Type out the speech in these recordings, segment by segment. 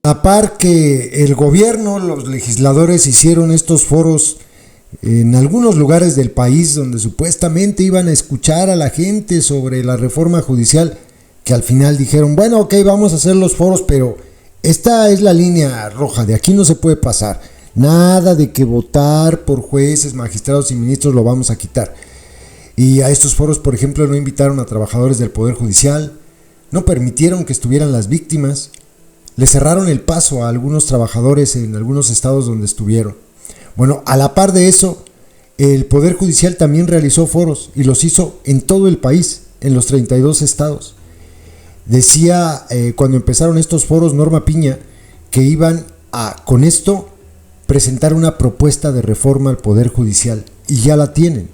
A par que el gobierno, los legisladores hicieron estos foros en algunos lugares del país donde supuestamente iban a escuchar a la gente sobre la reforma judicial, que al final dijeron, bueno, ok, vamos a hacer los foros, pero esta es la línea roja, de aquí no se puede pasar. Nada de que votar por jueces, magistrados y ministros lo vamos a quitar. Y a estos foros, por ejemplo, no invitaron a trabajadores del Poder Judicial, no permitieron que estuvieran las víctimas, le cerraron el paso a algunos trabajadores en algunos estados donde estuvieron. Bueno, a la par de eso, el Poder Judicial también realizó foros y los hizo en todo el país, en los 32 estados. Decía cuando empezaron estos foros Norma Piña que iban a, con esto, presentar una propuesta de reforma al Poder Judicial, y ya la tienen.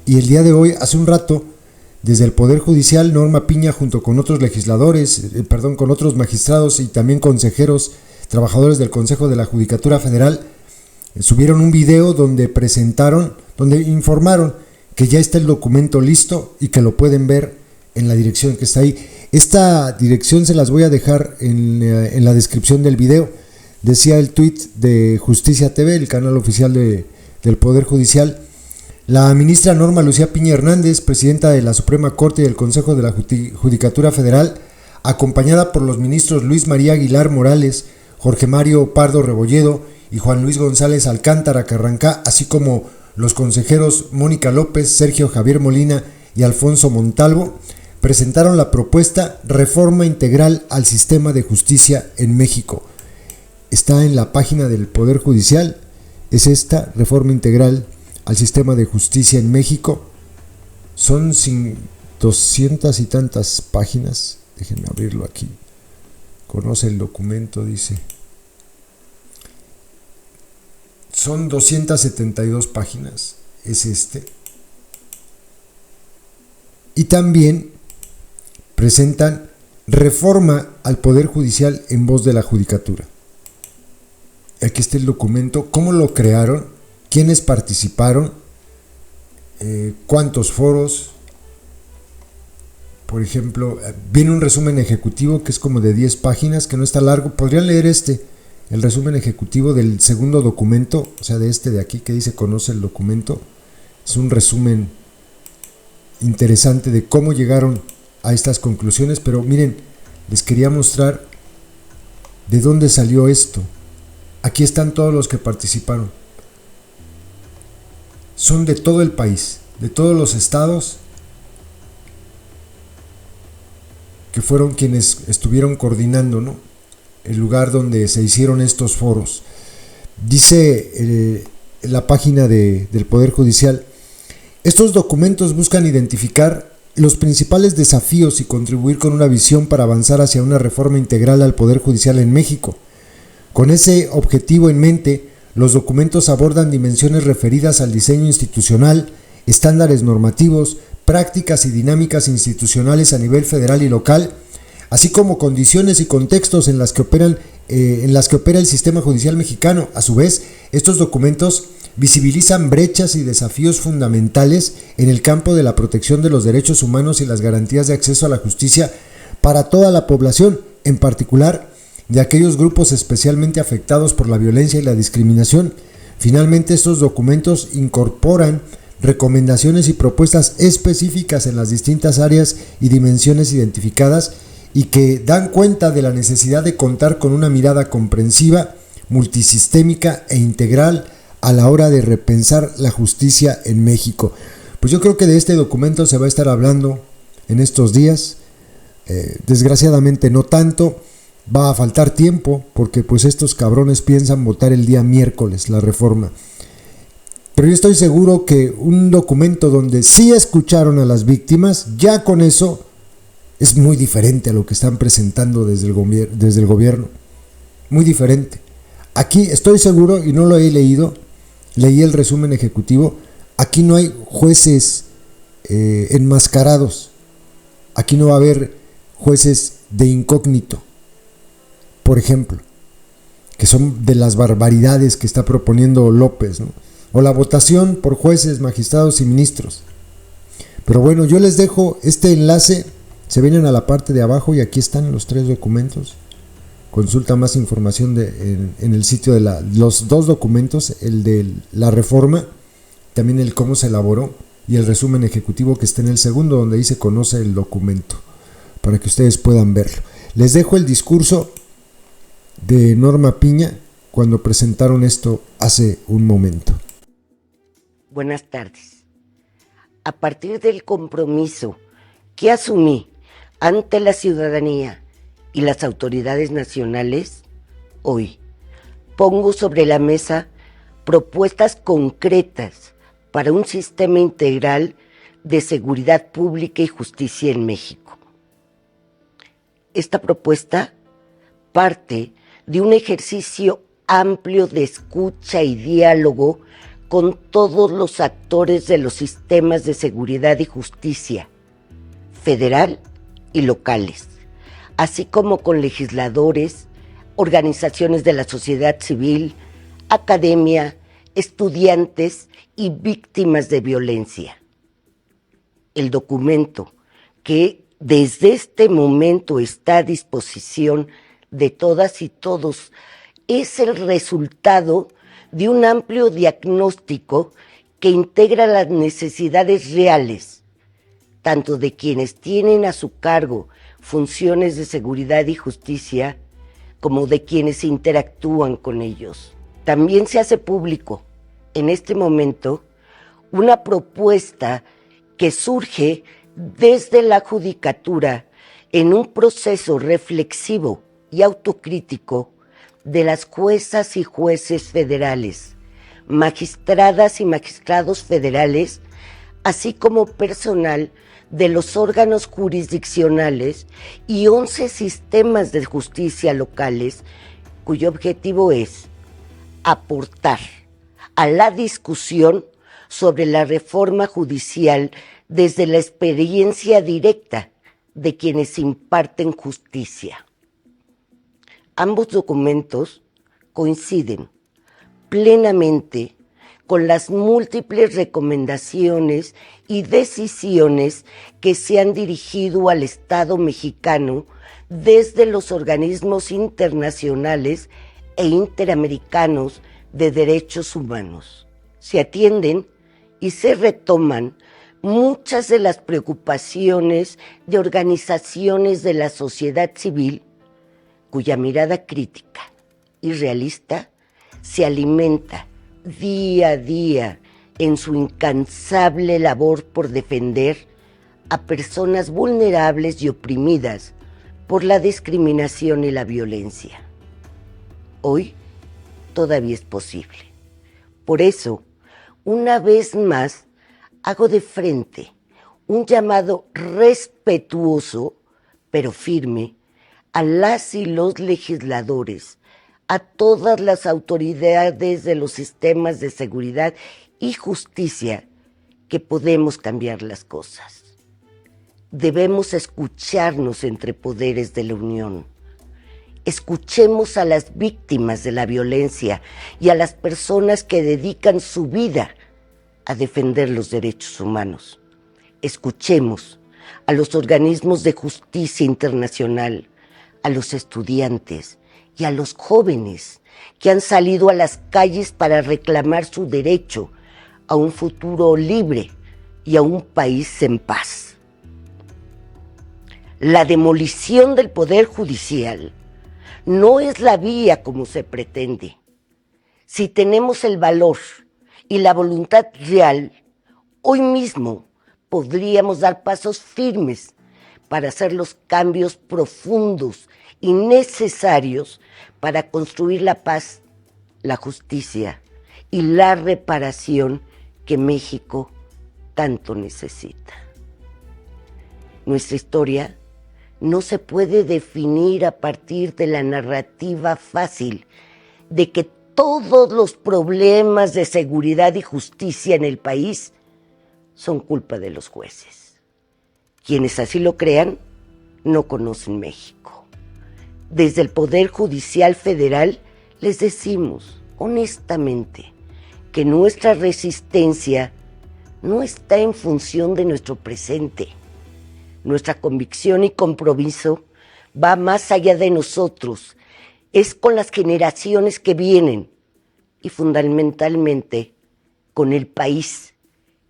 Y el día de hoy, hace un rato, desde el Poder Judicial, Norma Piña junto con otros legisladores, con otros magistrados y también consejeros, trabajadores del Consejo de la Judicatura Federal, subieron un video donde informaron que ya está el documento listo y que lo pueden ver en la dirección que está ahí. Esta dirección se las voy a dejar en la descripción del video. Decía el tweet de Justicia TV, el canal oficial del Poder Judicial: la ministra Norma Lucía Piña Hernández, presidenta de la Suprema Corte y del Consejo de la Judicatura Federal, acompañada por los ministros Luis María Aguilar Morales, Jorge Mario Pardo Rebolledo y Juan Luis González Alcántara Carrancá, así como los consejeros Mónica López, Sergio Javier Molina y Alfonso Montalvo, presentaron la propuesta Reforma Integral al Sistema de Justicia en México. Está en la página del Poder Judicial, es esta, Reforma Integral al Sistema de Justicia en México. Son 200 y tantas páginas, déjenme abrirlo aquí. Conoce el documento, dice. Son 272 páginas, es este. Y también presentan reforma al Poder Judicial en voz de la Judicatura. Aquí está el documento, cómo lo crearon, quiénes participaron, cuántos foros. Por ejemplo, viene un resumen ejecutivo que es como de 10 páginas, que no está largo. Podrían leer el resumen ejecutivo del segundo documento, o sea, de este de aquí que dice conoce el documento. Es un resumen interesante de cómo llegaron a estas conclusiones, pero miren, les quería mostrar de dónde salió esto. Aquí están todos los que participaron. Son de todo el país, de todos los estados, que fueron quienes estuvieron coordinando, ¿no?, el lugar donde se hicieron estos foros. Dice en la página del Poder Judicial: estos documentos buscan identificar los principales desafíos y contribuir con una visión para avanzar hacia una reforma integral al Poder Judicial en México. Con ese objetivo en mente, los documentos abordan dimensiones referidas al diseño institucional, estándares normativos, prácticas y dinámicas institucionales a nivel federal y local, así como condiciones y contextos en las que opera el sistema judicial mexicano. A su vez, estos documentos visibilizan brechas y desafíos fundamentales en el campo de la protección de los derechos humanos y las garantías de acceso a la justicia para toda la población, en particular de aquellos grupos especialmente afectados por la violencia y la discriminación. Finalmente, estos documentos incorporan recomendaciones y propuestas específicas en las distintas áreas y dimensiones identificadas y que dan cuenta de la necesidad de contar con una mirada comprensiva, multisistémica e integral a la hora de repensar la justicia en México. Pues yo creo que de este documento se va a estar hablando en estos días. Desgraciadamente no tanto. Va a faltar tiempo porque pues estos cabrones piensan votar el día miércoles la reforma. Pero yo estoy seguro que un documento donde sí escucharon a las víctimas, ya con eso es muy diferente a lo que están presentando desde el gobierno. Muy diferente. Aquí estoy seguro, y no lo he leído, leí el resumen ejecutivo, aquí no hay jueces enmascarados. Aquí no va a haber jueces de incógnito, por ejemplo, que son de las barbaridades que está proponiendo López, ¿no? O la votación por jueces, magistrados y ministros. Pero bueno, yo les dejo este enlace, se vienen a la parte de abajo y aquí están los 3 documentos. Consulta más información en el sitio de los dos documentos, el de la reforma, también el cómo se elaboró y el resumen ejecutivo que está en el segundo, donde ahí se conoce el documento, para que ustedes puedan verlo. Les dejo el discurso de Norma Piña cuando presentaron esto hace un momento. Buenas tardes. A partir del compromiso que asumí ante la ciudadanía y las autoridades nacionales, hoy pongo sobre la mesa propuestas concretas para un sistema integral de seguridad pública y justicia en México. Esta propuesta parte de un ejercicio amplio de escucha y diálogo con todos los actores de los sistemas de seguridad y justicia, federal y locales, así como con legisladores, organizaciones de la sociedad civil, academia, estudiantes y víctimas de violencia. El documento, que desde este momento está a disposición de todas y todos, es el resultado de un amplio diagnóstico que integra las necesidades reales, tanto de quienes tienen a su cargo funciones de seguridad y justicia, como de quienes interactúan con ellos. También se hace público en este momento una propuesta que surge desde la judicatura en un proceso reflexivo y autocrítico de las juezas y jueces federales, magistradas y magistrados federales, así como personal de los órganos jurisdiccionales y 11 sistemas de justicia locales, cuyo objetivo es aportar a la discusión sobre la reforma judicial desde la experiencia directa de quienes imparten justicia. Ambos documentos coinciden plenamente con las múltiples recomendaciones y decisiones que se han dirigido al Estado mexicano desde los organismos internacionales e interamericanos de derechos humanos. Se atienden y se retoman muchas de las preocupaciones de organizaciones de la sociedad civil cuya mirada crítica y realista se alimenta día a día en su incansable labor por defender a personas vulnerables y oprimidas por la discriminación y la violencia. Hoy todavía es posible. Por eso, una vez más, hago de frente un llamado respetuoso, pero firme, a las y los legisladores, a todas las autoridades de los sistemas de seguridad y justicia, que podemos cambiar las cosas. Debemos escucharnos entre poderes de la Unión. Escuchemos a las víctimas de la violencia y a las personas que dedican su vida a defender los derechos humanos. Escuchemos a los organismos de justicia internacional, a los estudiantes y a los jóvenes que han salido a las calles para reclamar su derecho a un futuro libre y a un país en paz. La demolición del Poder Judicial no es la vía como se pretende. Si tenemos el valor y la voluntad real, hoy mismo podríamos dar pasos firmes para hacer los cambios profundos y necesarios para construir la paz, la justicia y la reparación que México tanto necesita. Nuestra historia no se puede definir a partir de la narrativa fácil de que todos los problemas de seguridad y justicia en el país son culpa de los jueces. Quienes así lo crean no conocen México. Desde el Poder Judicial Federal les decimos honestamente que nuestra resistencia no está en función de nuestro presente. Nuestra convicción y compromiso va más allá de nosotros, es con las generaciones que vienen y fundamentalmente con el país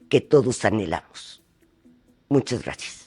que todos anhelamos. Muchas gracias.